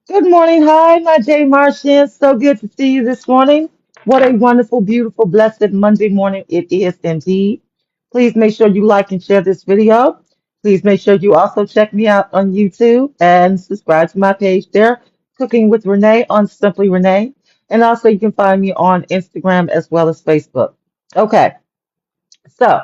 Good morning. Hi, my Jay Martian. So good to see you this morning. What a wonderful, beautiful, blessed Monday morning it is indeed. Please make sure you like and share this video. Please make sure you also check me out on YouTube and subscribe to my page there, Cooking with Renee on Simply Renee. And also you can find me on Instagram as well as Facebook. Okay. So,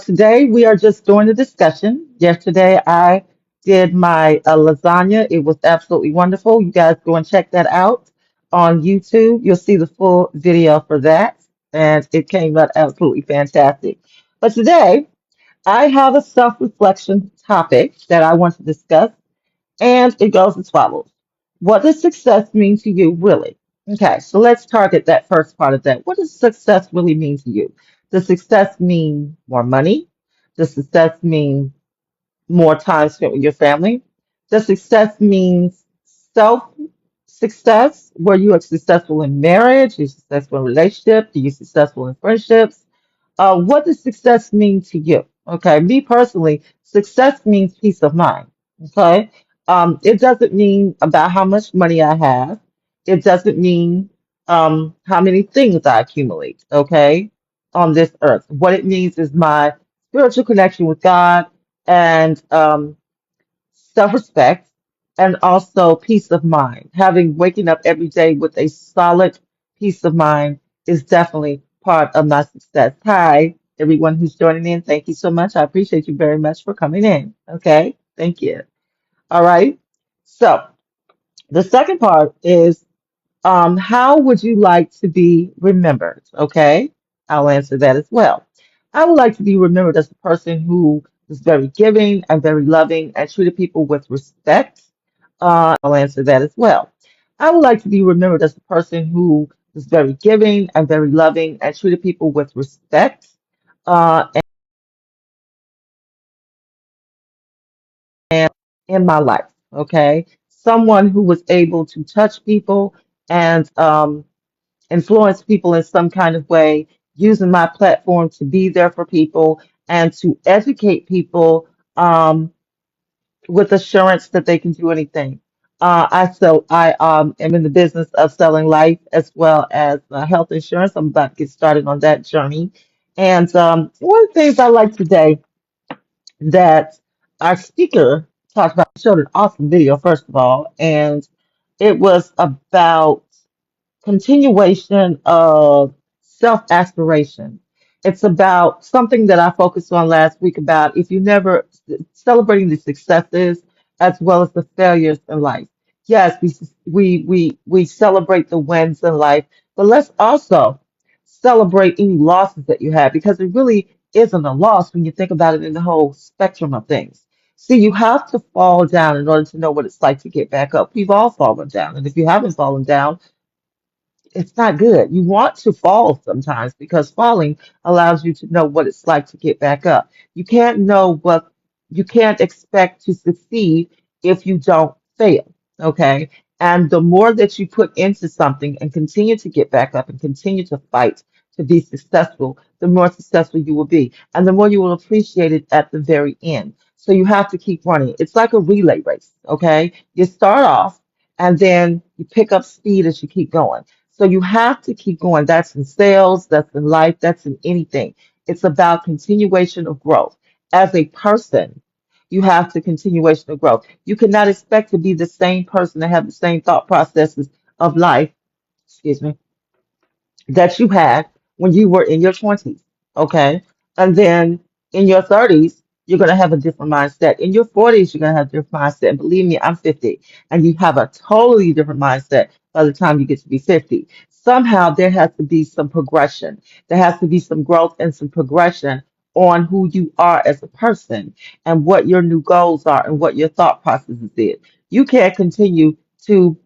today we are just doing a discussion. Yesterday I did my lasagna. It was absolutely wonderful. You guys go and check that out on YouTube. You'll see the full video for that. And it came out absolutely fantastic. But today I have a self-reflection topic that I want to discuss. And it goes as follows. What does success mean to you, really? Okay, so let's target that first part of that. What does success really mean to you? Does success mean more money? Does success mean more time spent with your family? Does success mean self success, where you are successful in marriage, you're successful in relationship, are you successful in friendships? What does success mean to you? Okay, me personally, success means peace of mind. Okay, it doesn't mean about how much money I have. It doesn't mean how many things I accumulate. Okay, on this earth, what it means is my spiritual connection with God and self-respect, and also peace of mind. Having waking up every day with a solid peace of mind is definitely part of my success. Hi, everyone who's joining in. Thank you so much. I appreciate you very much for coming in. Okay, thank you. All right. So the second part is how would you like to be remembered? Okay, I'll answer that as well. I would like to be remembered as a person who was very giving and very loving and treated people with respect. I'll answer that as well. I would like to be remembered as a person who was very giving and very loving and treated people with respect uh, and in my life. Okay, someone who was able to touch people and influence people in some kind of way, using my platform to be there for people and to educate people with assurance that they can do anything. I am in the business of selling life as well as health insurance. I'm about to get started on that journey. And one of the things I like today that our speaker talked about, showed an awesome video, first of all, and it was about continuation of self aspiration. It's about something that I focused on last week about if you never celebrating the successes as well as the failures in life. Yes, we celebrate the wins in life, but let's also celebrate any losses that you have because it really isn't a loss when you think about it in the whole spectrum of things. See, you have to fall down in order to know what it's like to get back up. We've all fallen down, and if you haven't fallen down, it's not good. You want to fall sometimes because falling allows you to know what it's like to get back up. You can't expect to succeed if you don't fail. Okay. And the more that you put into something and continue to get back up and continue to fight to be successful, the more successful you will be. And the more you will appreciate it at the very end. So you have to keep running. It's like a relay race. Okay. You start off and then you pick up speed as you keep going. So you have to keep going. That's in sales, that's in life, that's in anything. It's about continuation of growth. As a person, you have to continuation of growth. You cannot expect to be the same person and have the same thought processes of life, excuse me, that you had when you were in your 20s, okay? And then in your 30s, you're going to have a different mindset. In your 40s, you're going to have a different mindset. And believe me, I'm 50, and you have a totally different mindset by the time you get to be 50. Somehow there has to be some progression. There has to be some growth and some progression on who you are as a person and what your new goals are and what your thought processes is. You can't continue to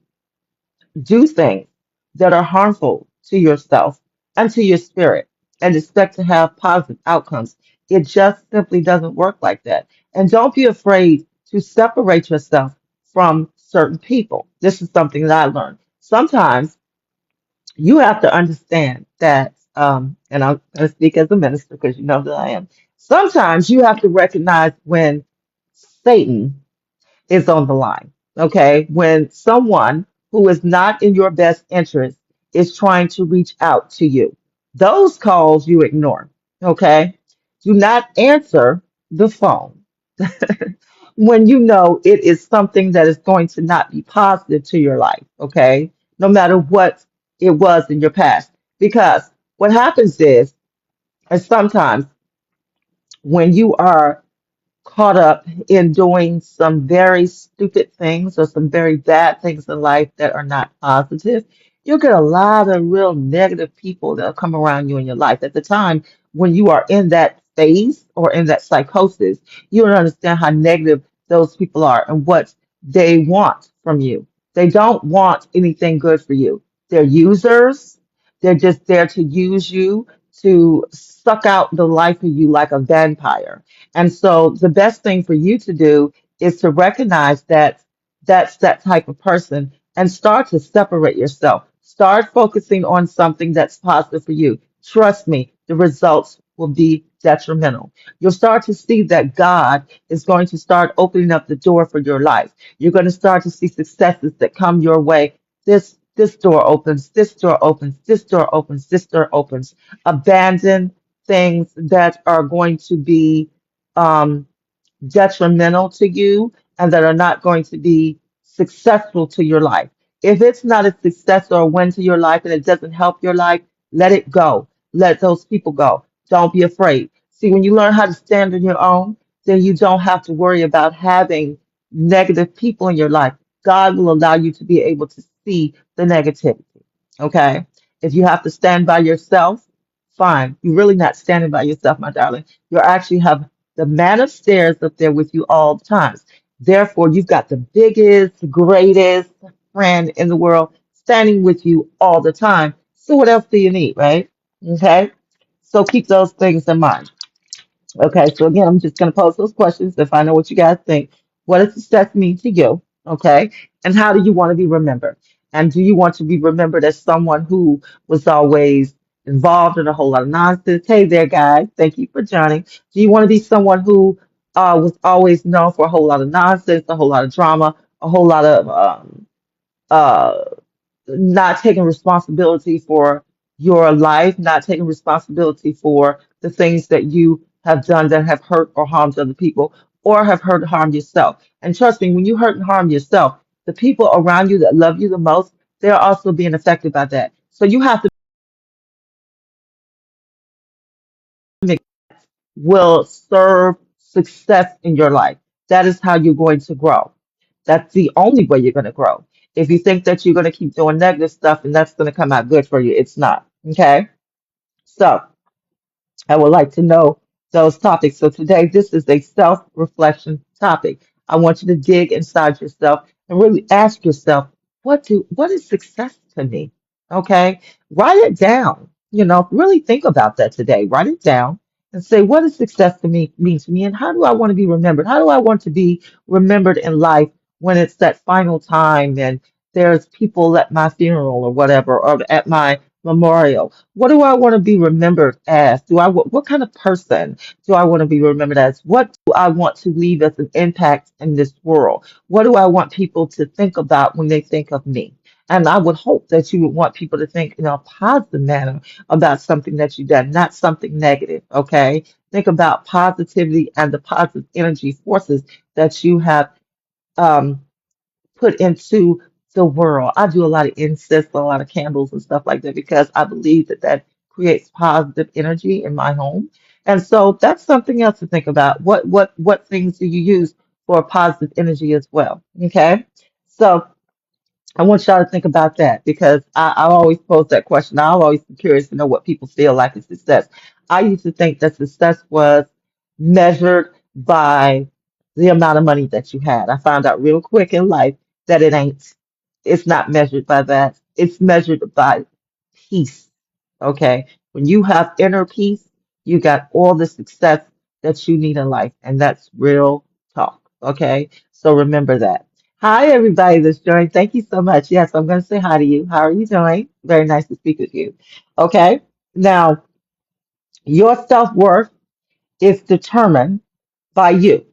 do things that are harmful to yourself and to your spirit and expect to have positive outcomes. It just simply doesn't work like that. And don't be afraid to separate yourself from certain people. This is something that I learned. Sometimes you have to understand that, and I'm going to speak as a minister because you know that I am. Sometimes you have to recognize when Satan is on the line. okay, when someone who is not in your best interest is trying to reach out to you. Those calls you ignore, okay? Do not answer the phone when you know it is something that is going to not be positive to your life, okay? No matter what it was in your past. Because what happens is sometimes when you are caught up in doing some very stupid things or some very bad things in life that are not positive, you'll get a lot of real negative people that'll come around you in your life. At the time when you are in that phase or in that psychosis, you don't understand how negative those people are and what they want from you. They don't want anything good for you. They're users. They're just there to use you to suck out the life of you like a vampire. And so the best thing for you to do is to recognize that that's that type of person and start to separate yourself. Start focusing on something that's positive for you. Trust me, the results will be detrimental. You'll start to see that God is going to start opening up the door for your life. You're going to start to see successes that come your way. This door opens, this door opens, this door opens, this door opens. Abandon things that are going to be um, detrimental to you and that are not going to be successful to your life. If it's not a success or a win to your life and it doesn't help your life, let it go. Let those people go. Don't be afraid. See, when you learn how to stand on your own, then you don't have to worry about having negative people in your life. God will allow you to be able to see the negativity. Okay? If you have to stand by yourself, fine. You're really not standing by yourself, my darling. You actually have the man upstairs up there with you all the times. Therefore, you've got the biggest, greatest friend in the world standing with you all the time. So what else do you need, right? Okay. So keep those things in mind. Okay, so again, I'm just going to pose those questions to find out what you guys think. What does success mean to you? Okay, and how do you want to be remembered? And do you want to be remembered as someone who was always involved in a whole lot of nonsense? Hey there, guys. Thank you for joining. Do you want to be someone who was always known for a whole lot of nonsense, a whole lot of drama, a whole lot of uh, not taking responsibility for your life, not taking responsibility for the things that you have done that have hurt or harmed other people or have hurt or harmed yourself. And trust me, when you hurt and harm yourself, the people around you that love you the most, they're also being affected by that. So you have to make will serve success in your life. That is how you're going to grow. That's the only way you're going to grow. If you think that you're going to keep doing negative stuff and that's going to come out good for you, it's not. Okay. So I would like to know those topics. So today, this is a self-reflection topic. I want you to dig inside yourself and really ask yourself, what is success to me? Okay, write it down. Really think about that today. Write it down and say, what does success to me mean to me, and how do I want to be remembered? How do I want to be remembered in life when it's that final time and there's people at my funeral or whatever, or at my memorial? What do I want to be remembered as? What kind of person do I want to be remembered as? What do I want to leave as an impact in this world? What do I want people to think about when they think of me? And I would hope that you would want people to think in a positive manner about something that you've done, not something negative. Okay. Think about positivity and the positive energy forces that you have um, put into the world. I do a lot of incense, a lot of candles and stuff like that because I believe that that creates positive energy in my home. And so that's something else to think about. What things do you use for positive energy as well? Okay. So I want y'all to think about that because I always pose that question. I'm always curious to know what people feel like is success. I used to think that success was measured by the amount of money that you had. I found out real quick in life that it ain't. It's not measured by that. It's measured by peace. Okay. When you have inner peace, you got all the success that you need in life. And that's real talk. Okay. So remember that. Hi, everybody that's joined. Thank you so much. Yes, I'm going to say hi to you. How are you doing? Very nice to speak with you. Okay. Now, your self-worth is determined by you.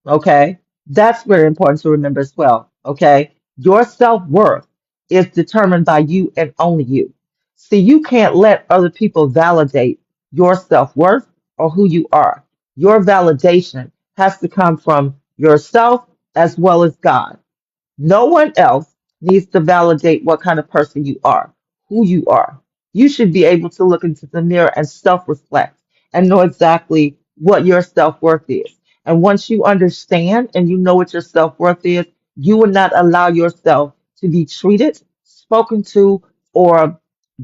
Okay. That's very important to remember as well. Okay. Your self worth is determined by you and only you. See, you can't let other people validate your self worth or who you are. Your validation has to come from yourself as well as God. No one else needs to validate what kind of person you are, who you are. You should be able to look into the mirror and self reflect and know exactly what your self worth is. And once you understand and you know what your self worth is, you will not allow yourself to be treated, spoken to, or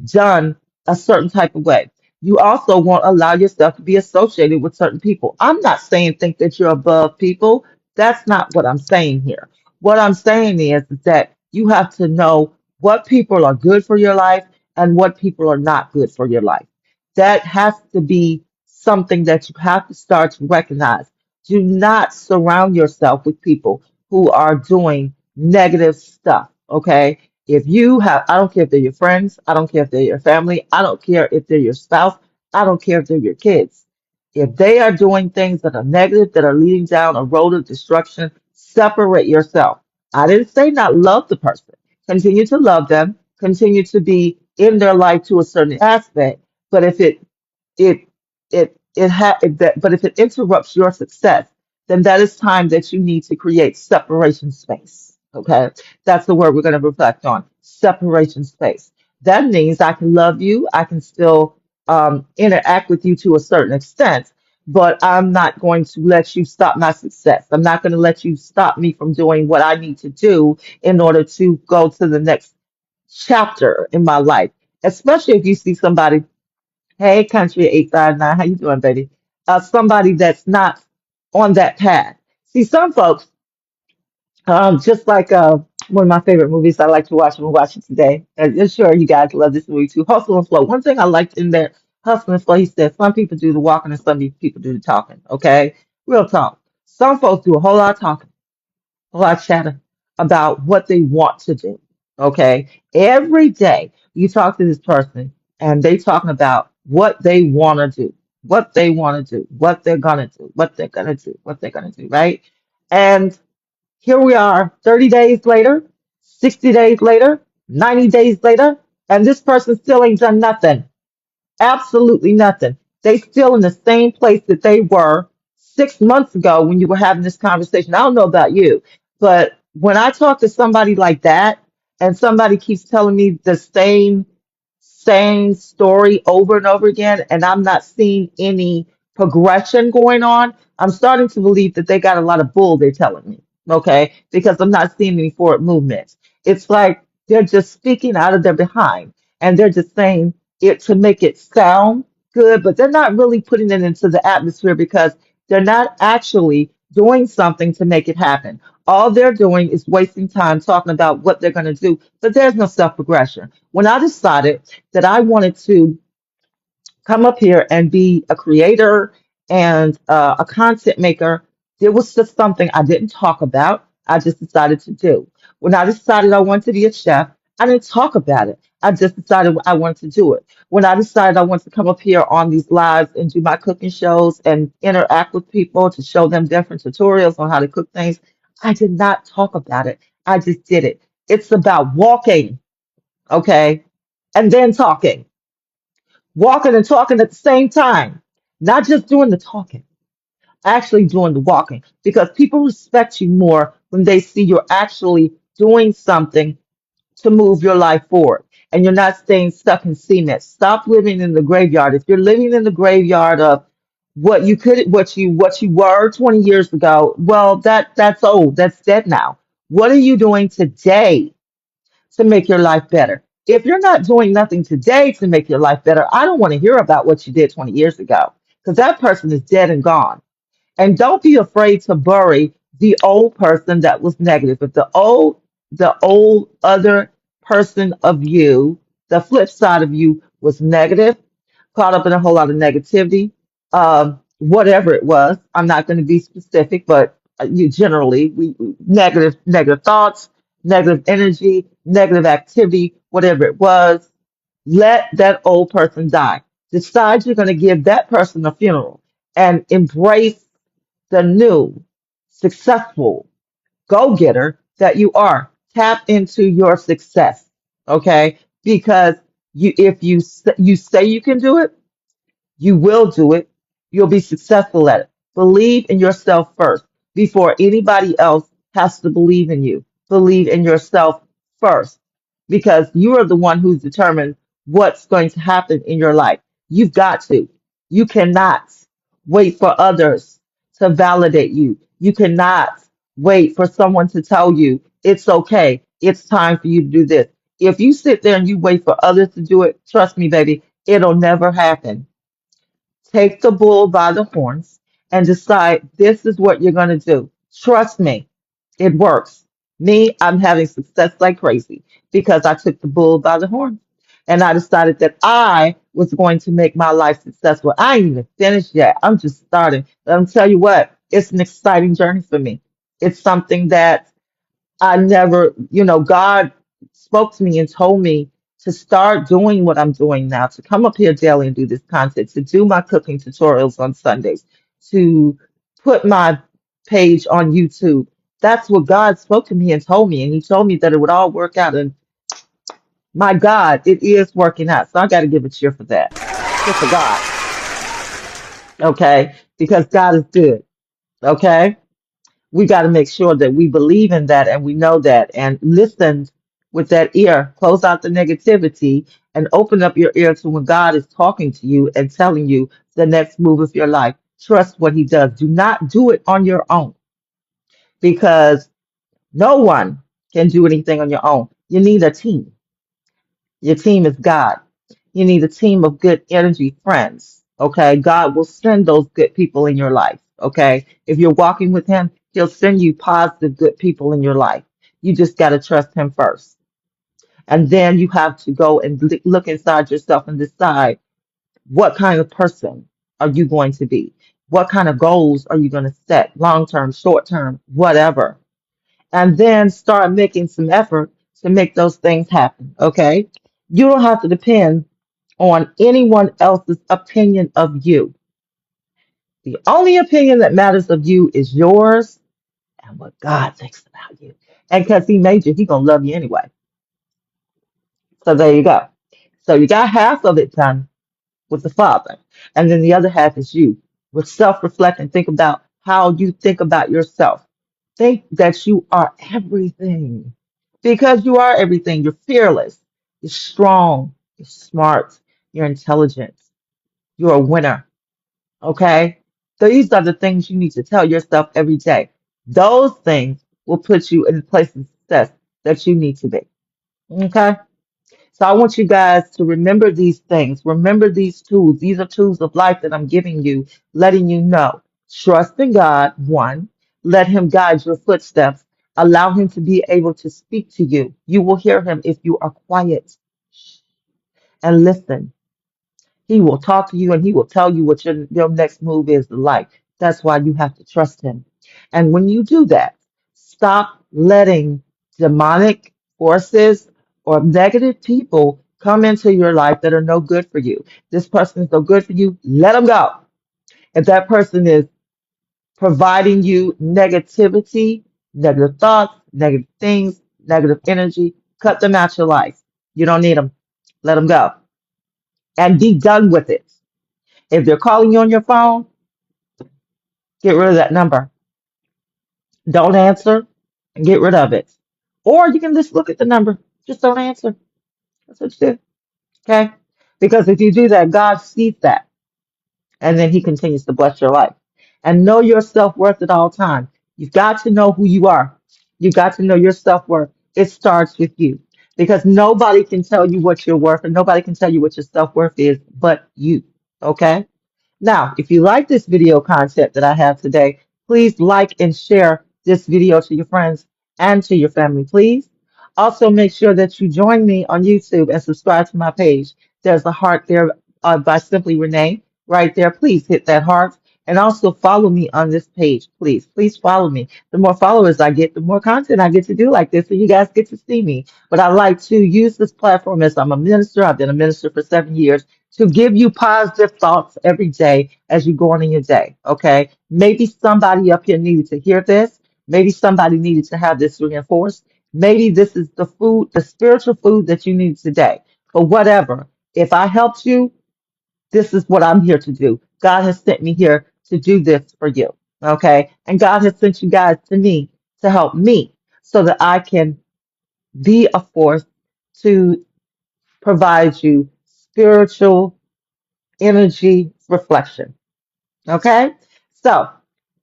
done a certain type of way. You also won't allow yourself to be associated with certain people. I'm not saying think that you're above people. That's not what I'm saying here. What I'm saying is that you have to know what people are good for your life and what people are not good for your life. That has to be something that you have to start to recognize. Do not surround yourself with people who are doing negative stuff. Okay. If you have, I don't care if they're your friends, I don't care if they're your family, I don't care if they're your spouse, I don't care if they're your kids. If they are doing things that are negative, that are leading down a road of destruction, separate yourself. I didn't say not love the person. Continue to love them, continue to be in their life to a certain aspect. But if it but if it interrupts your success, then that is time that you need to create separation space. Okay, that's the word we're going to reflect on: separation space. That means I can love you, I can still interact with you to a certain extent, but I'm not going to let you stop my success. I'm not going to let you stop me from doing what I need to do in order to go to the next chapter in my life. Especially if you see somebody. Hey, Country 859, how you doing, baby? Somebody that's not on that path. See, some folks, just like one of my favorite movies I like to watch and watch it today. And I'm sure you guys love this movie too, Hustle and Flow. One thing I liked in there, Hustle and Flow, he said some people do the walking and some people do the talking. Okay, real talk. Some folks do a whole lot of talking, a lot of chatter about what they want to do. Okay. Every day you talk to this person and they talking about what they want to do, what they want to do, what they're going to do, what they're going to do, what they're going to do. Right. And here we are 30 days later, 60 days later, 90 days later, and this person still ain't done nothing. Absolutely nothing. They still in the same place that they were 6 months ago when you were having this conversation. I don't know about you, but when I talk to somebody like that and somebody keeps telling me the same story over and over again, and I'm not seeing any progression going on, I'm starting to believe that they got a lot of bull they're telling me. Okay, because I'm not seeing any forward movement. It's like they're just speaking out of their behind and they're just saying it to make it sound good, but they're not really putting it into the atmosphere because they're not actually doing something to make it happen. All they're doing is wasting time talking about what they're going to do, but there's no self progression. When I decided that I wanted to come up here and be a creator and a content maker, there was just something I didn't talk about. I just decided to do. When I decided I wanted to be a chef, I didn't talk about it. I just decided I wanted to do it. When I decided I wanted to come up here on these lives and do my cooking shows and interact with people to show them different tutorials on how to cook things, I did not talk about it. I just did it. It's about walking, okay, and then talking, walking and talking at the same time, not just doing the talking, actually doing the walking, because people respect you more when they see you're actually doing something to move your life forward and you're not staying stuck in cement. Stop living in the graveyard. If you're living in the graveyard of what you were 20 years ago, well, that's old. That's dead now. What are you doing today to make your life better? If you're not doing nothing today to make your life better, I don't want to hear about what you did 20 years ago because that person is dead and gone. And don't be afraid to bury the old person that was negative. If the old other person of you, the flip side of you was negative, caught up in a whole lot of negativity, whatever it was. I'm not going to be specific, but you generally we negative thoughts, negative energy, negative activity, whatever it was. Let that old person die. Decide you're going to give that person a funeral and embrace the new, successful go getter that you are. Tap into your success, okay? Because if you say you can do it, you will do it. You'll be successful at it. Believe in yourself first before anybody else has to believe in you. Believe in yourself first because you are the one who's determined what's going to happen in your life. You've got to. You cannot wait for others to validate you. You cannot wait for someone to tell you it's okay. It's time for you to do this. If you sit there and you wait for others to do it, trust me, baby, it'll never happen. Take the bull by the horns and decide this is what you're going to do. Trust me, it works. Me, I'm having success like crazy because I took the bull by the horns and I decided that I was going to make my life successful. I ain't even finished yet. I'm just starting. But I'm tell you what, it's an exciting journey for me. It's something that I never, God spoke to me and told me to start doing what I'm doing now, to come up here daily and do this content, to do my cooking tutorials on Sundays, to put my page on YouTube. That's what God spoke to me and told me. And He told me that it would all work out. And my God, it is working out. So I got to give a cheer for that. Cheer for God. Okay. Because God is good. Okay. We got to make sure that we believe in that and we know that and listen with that ear. Close out the negativity and open up your ear to when God is talking to you and telling you the next move of your life. Trust what He does. Do not do it on your own because no one can do anything on your own. You need a team. Your team is God. You need a team of good energy friends. Okay. God will send those good people in your life. Okay. If you're walking with Him, He'll send you positive, good people in your life. You just got to trust Him first. And then you have to go and look inside yourself and decide what kind of person are you going to be? What kind of goals are you going to set? Long term, short term, whatever. And then start making some effort to make those things happen. Okay. You don't have to depend on anyone else's opinion of you. The only opinion that matters of you is yours and what God thinks about you. And because He made you, He gonna love you anyway. So there you go. So you got half of it done with the Father, and then the other half is you. With self-reflect and think about how you think about yourself. Think that you are everything because you are everything. You're fearless. You're strong. You're smart. You're intelligent. You're a winner. Okay? So these are the things you need to tell yourself every day. Those things will put you in the place of success that you need to be. Okay? So I want you guys to remember these things. Remember these tools. These are tools of life that I'm giving you, letting you know. Trust in God, one. Let Him guide your footsteps. Allow Him to be able to speak to you. You will hear Him if you are quiet and listen. He will talk to you and He will tell you what your next move is in life. That's why you have to trust Him. And when you do that, stop letting demonic forces or negative people come into your life that are no good for you. This person is no good for you, let them go. If that person is providing you negativity, negative thoughts, negative things, negative energy, cut them out your life. You don't need them. Let them go and be done with it. If they're calling you on your phone, get rid of that number. Don't answer and get rid of it. Or you can just look at the number. Just don't answer. That's what you do. Okay? Because if you do that, God sees that. And then He continues to bless your life. And know your self worth at all times. You've got to know who you are. You've got to know your self worth. It starts with you. Because nobody can tell you what you're worth and nobody can tell you what your self worth is but you. Okay? Now, if you like this video content that I have today, please like and share this video to your friends and to your family, please. Also, make sure that you join me on YouTube and subscribe to my page. There's a heart there by Simply Renee right there. Please hit that heart and also follow me on this page, please. Please follow me. The more followers I get, the more content I get to do like this, so you guys get to see me. But I like to use this platform as I'm a minister. I've been a minister for 7 years to give you positive thoughts every day as you go on in your day. Okay. Maybe somebody up here needed to hear this. Maybe somebody needed to have this reinforced. Maybe this is the food, the spiritual food that you need today. But whatever, if I helped you, this is what I'm here to do. God has sent me here to do this for you. Okay. And God has sent you guys to me to help me so that I can be a force to provide you spiritual energy reflection. Okay. So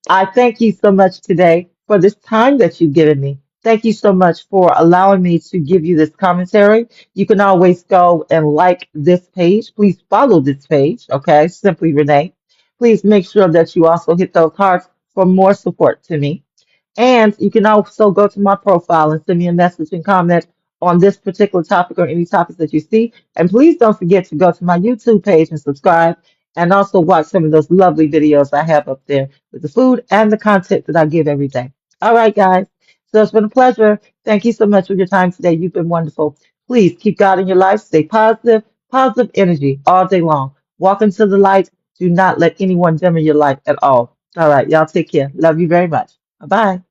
I thank you so much today for this time that you've given me. Thank you so much for allowing me to give you this commentary. You can always go and like this page. Please follow this page, okay? Simply Renee. Please make sure that you also hit those hearts for more support to me. And you can also go to my profile and send me a message and comment on this particular topic or any topics that you see. And please don't forget to go to my YouTube page and subscribe and also watch some of those lovely videos I have up there with the food and the content that I give every day. All right, guys. So it's been a pleasure. Thank you so much for your time today. You've been wonderful. Please keep God in your life. Stay positive, positive energy all day long. Walk into the light. Do not let anyone dim your light at all. All right, y'all take care. Love you very much. Bye bye.